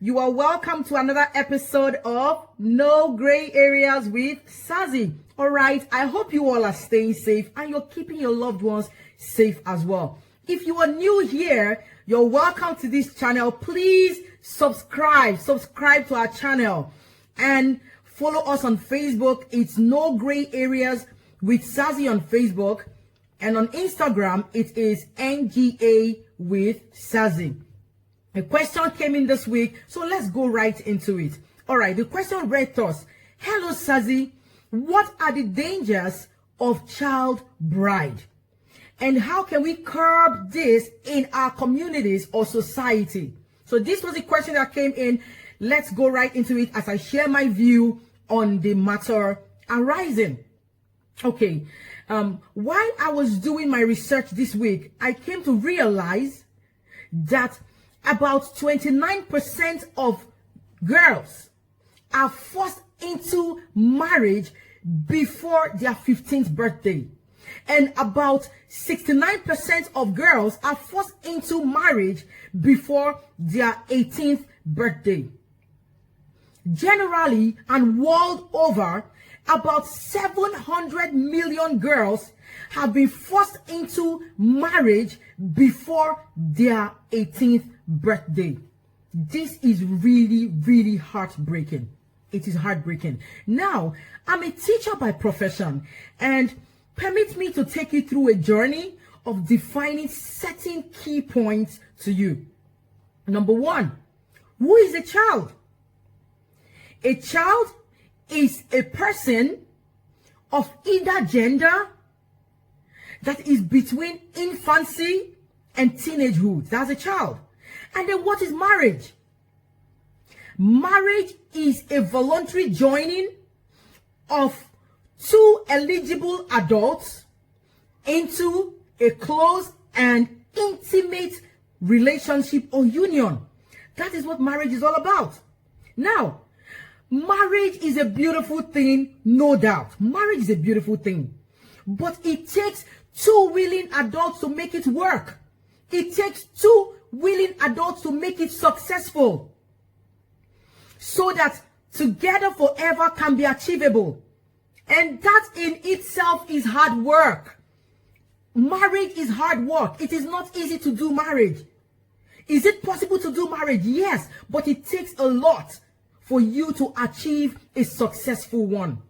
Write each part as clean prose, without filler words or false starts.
You are welcome to another episode of No Gray Areas with Sazzy. All right, I hope you all are staying safe and you're keeping your loved ones safe as well. If you are new here, you're welcome to this channel. Please subscribe to our channel and follow us on Facebook. It's No Gray Areas with Sazzy on Facebook, and on Instagram it is NGA with Sazzy. A question came in this week, so let's go right into it. All right, the question read thus: hello Sazzy, what are the dangers of child bride? And how can we curb this in our communities or society? So this was a question that came in. Let's go right into it as I share my view on the matter arising. Okay, while I was doing my research this week, I came to realize that about 29% of girls are forced into marriage before their 15th birthday. And about 69% of girls are forced into marriage before their 18th birthday. Generally and world over, about 700 million girls have been forced into marriage before their 18th birthday. This is really, really heartbreaking. It is heartbreaking. Now, I'm a teacher by profession, and permit me to take you through a journey of defining certain key points to you. Number one, who is a child? A child is a person of either gender that is between infancy and teenagehood. That's a child. And then what is marriage? Marriage is a voluntary joining of two eligible adults into a close and intimate relationship or union. That is what marriage is all about. Now, marriage is a beautiful thing, no doubt. Marriage is a beautiful thing. But it takes two willing adults to make it work. It takes two willing adults to make it successful, so that together forever can be achievable. And that in itself is hard work. Marriage is hard work. It is not easy to do marriage. Is it possible to do marriage? Yes, but it takes a lot for you to achieve a successful one.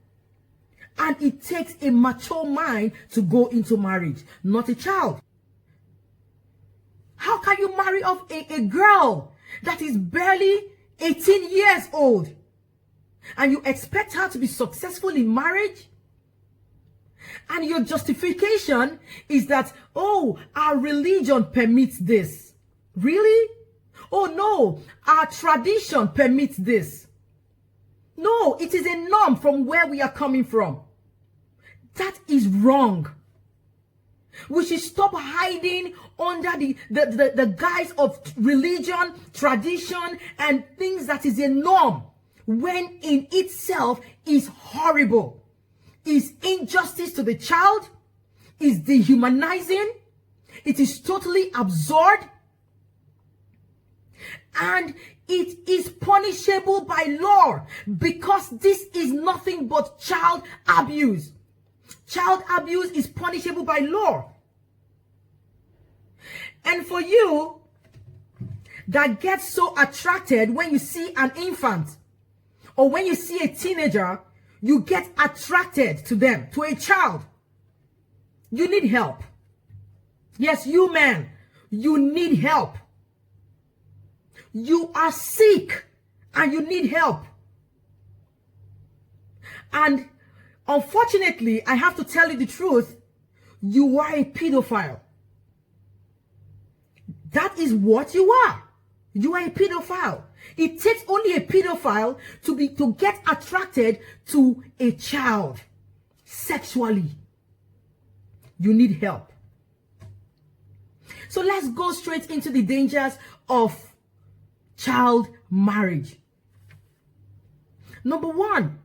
And it takes a mature mind to go into marriage, not a child. How can you marry off a girl that is barely 18 years old and you expect her to be successful in marriage? And your justification is that, oh, our religion permits this. Really? Oh no, our tradition permits this. No, it is a norm from where we are coming from. That is wrong. We should stop hiding under the guise of religion, tradition, and things that is a norm, when in itself is horrible, is injustice to the child, is dehumanizing, it is totally absurd, and it is punishable by law, because this is nothing but child abuse. Child abuse is punishable by law. And for you that gets so attracted when you see an infant, or when you see a teenager, you get attracted to them, to a child, you need help. Yes, you man, you need help. You are sick and you need help. And unfortunately, I have to tell you the truth, you are a pedophile. That is what you are. You are a pedophile. It takes only a pedophile to get attracted to a child sexually. You need help. So let's go straight into the dangers of child marriage. Number one,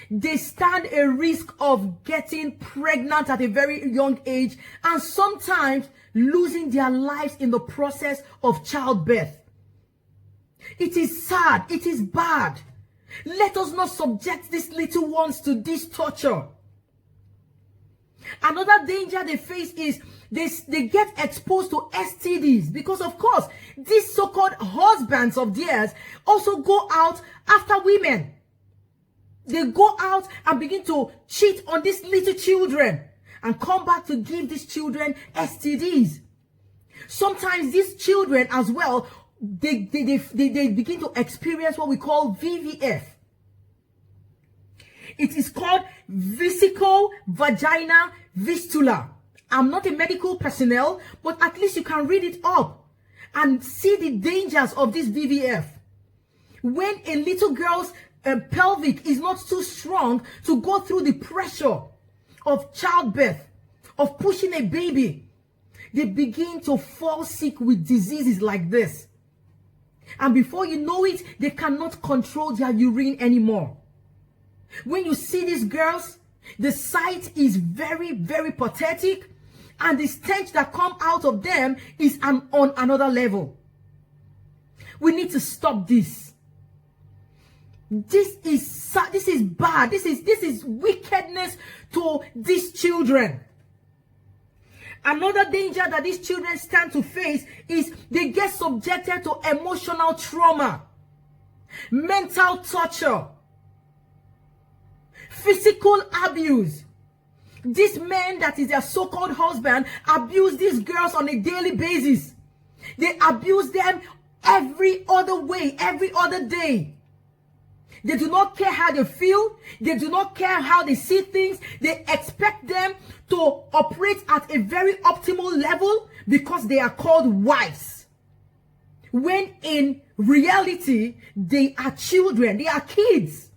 they stand a risk of getting pregnant at a very young age and sometimes losing their lives in the process of childbirth. It is sad. It is bad. Let us not subject these little ones to this torture. Another danger they face is they get exposed to STDs, because of course these so-called husbands of theirs also go out after women. They go out and begin to cheat on these little children and come back to give these children STDs. Sometimes these children as well, they begin to experience what we call VVF. It is called vesico vagina fistula. I'm not a medical personnel, but at least you can read it up and see the dangers of this VVF. When a little girl's pelvic is not too strong to go through the pressure of childbirth, of pushing a baby, they begin to fall sick with diseases like this. And before you know it, they cannot control their urine anymore. When you see these girls, the sight is very, very pathetic, and the stench that comes out of them is on another level. We need to stop this. This is bad. This is wickedness to these children. Another danger that these children stand to face is they get subjected to emotional trauma, mental torture, physical abuse. This man that is their so-called husband abuse these girls on a daily basis. They abuse them every other way, every other day. They do not care how they feel. They do not care how they see things. They expect them to operate at a very optimal level because they are called wives. When in reality, they are children. They are kids.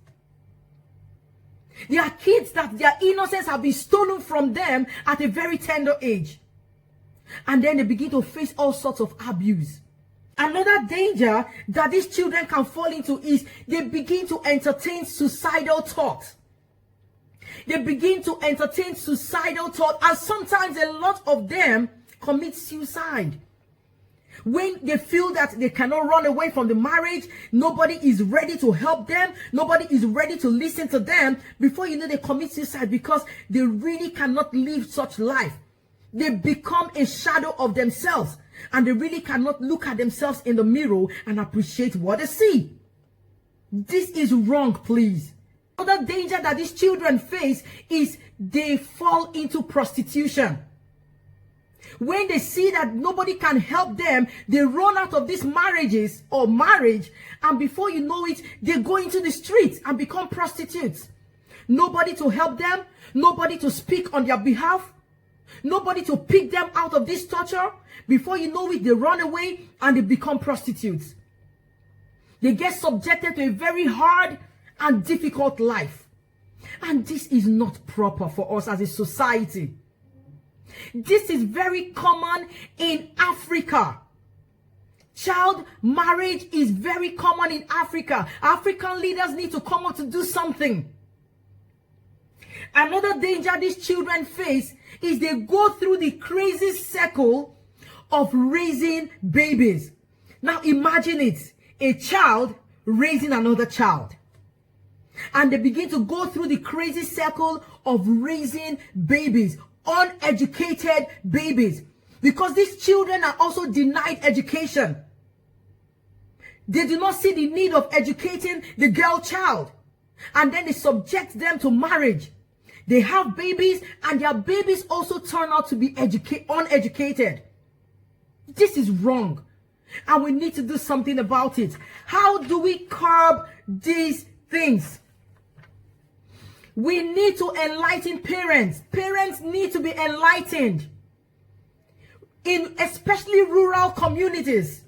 They are kids that their innocence have been stolen from them at a very tender age. And then they begin to face all sorts of abuse. Another danger that these children can fall into is they begin to entertain suicidal thoughts. They begin to entertain suicidal thoughts, and sometimes a lot of them commit suicide. When they feel that they cannot run away from the marriage, nobody is ready to help them, nobody is ready to listen to them, before you know they commit suicide because they really cannot live such life. They become a shadow of themselves, and they really cannot look at themselves in the mirror and appreciate what they see. This is wrong, please. Another danger that these children face is they fall into prostitution. When they see that nobody can help them, they run out of these marriages or marriage, and before you know it, they go into the streets and become prostitutes. Nobody to help them, nobody to speak on their behalf, nobody to pick them out of this torture. Before you know it, they run away and they become prostitutes. They get subjected to a very hard and difficult life. And this is not proper for us as a society. This is very common in Africa. Child marriage is very common in Africa. African leaders need to come up to do something. Another danger these children face is they go through the crazy circle of raising babies. Now imagine it, a child raising another child. And they begin to go through the crazy circle of raising babies, uneducated babies, because these children are also denied education. They do not see the need of educating the girl child, and then they subject them to marriage. They have babies, and their babies also turn out to be uneducated. This is wrong, and we need to do something about it. How do we curb these things? We need to enlighten parents. Parents need to be enlightened. In especially rural communities,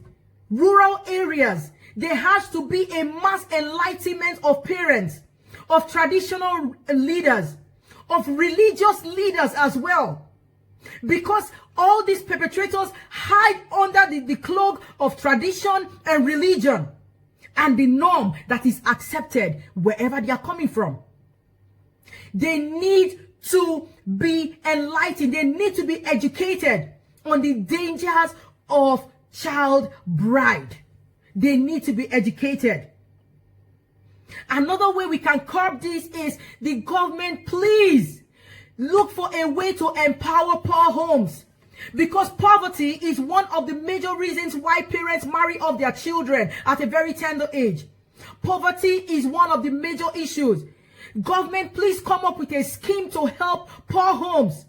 rural areas, there has to be a mass enlightenment of parents, of traditional leaders, of religious leaders as well. Because all these perpetrators hide under the cloak of tradition and religion and the norm that is accepted wherever they are coming from. They need to be enlightened. They need to be educated on the dangers of child bride. They need to be educated. Another way we can curb this is the government, please look for a way to empower poor homes. Because poverty is one of the major reasons why parents marry off their children at a very tender age. Poverty is one of the major issues. Government, please come up with a scheme to help poor homes.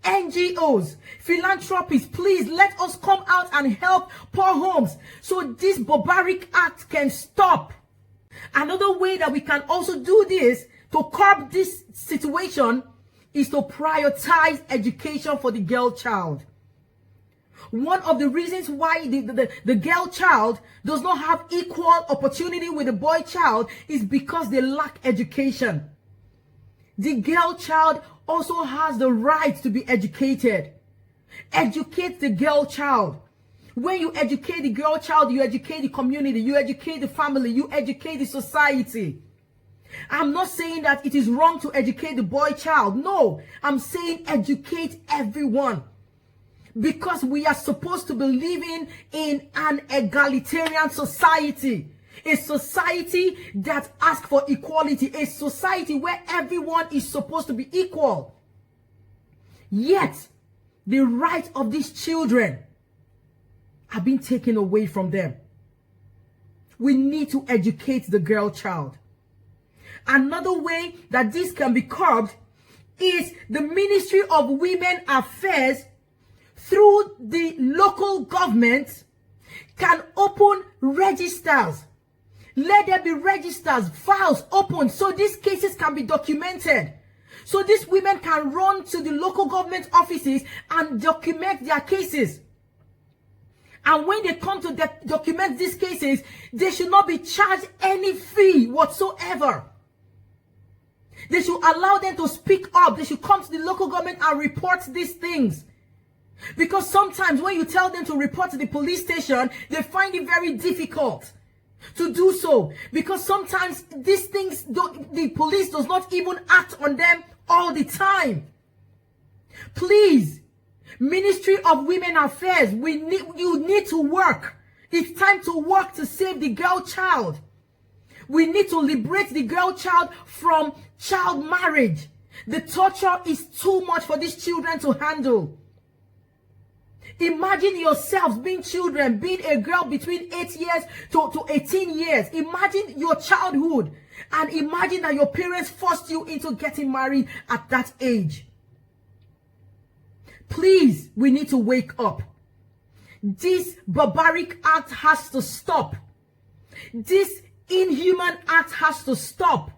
NGOs, philanthropists, please let us come out and help poor homes so this barbaric act can stop. Another way that we can also do this to curb this situation is to prioritize education for the girl child. One of the reasons why the girl child does not have equal opportunity with the boy child is because they lack education. The girl child also has the right to be educated. Educate the girl child. When you educate the girl child, you educate the community, you educate the family, you educate the society. I'm not saying that it is wrong to educate the boy child. No, I'm saying educate everyone. Because we are supposed to be living in an egalitarian society. A society that asks for equality. A society where everyone is supposed to be equal. Yet, the right of these children have been taken away from them. We need to educate the girl child. Another way that this can be curbed is the Ministry of Women Affairs through the local government can open registers. Let there be registers, files open so these cases can be documented. So these women can run to the local government offices and document their cases. And when they come to document these cases, they should not be charged any fee whatsoever. They should allow them to speak up. They should come to the local government and report these things. Because sometimes when you tell them to report to the police station, they find it very difficult to do so. Because sometimes these things, the police does not even act on them all the time. Please, Ministry of Women Affairs, you need to work. It's time to work to save the girl child. We need to liberate the girl child from child marriage. The torture is too much for these children to handle. Imagine yourselves being children, being a girl between 8 years to 18 years. Imagine your childhood and imagine that your parents forced you into getting married at that age. Please, we need to wake up. This barbaric act has to stop. This inhuman act has to stop.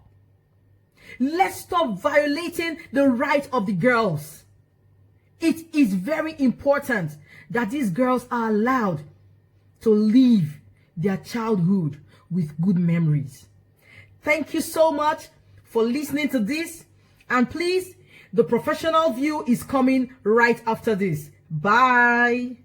Let's stop violating the right of the girls. It is very important that these girls are allowed to live their childhood with good memories. Thank you so much for listening to this. And please, the professional view is coming right after this. Bye.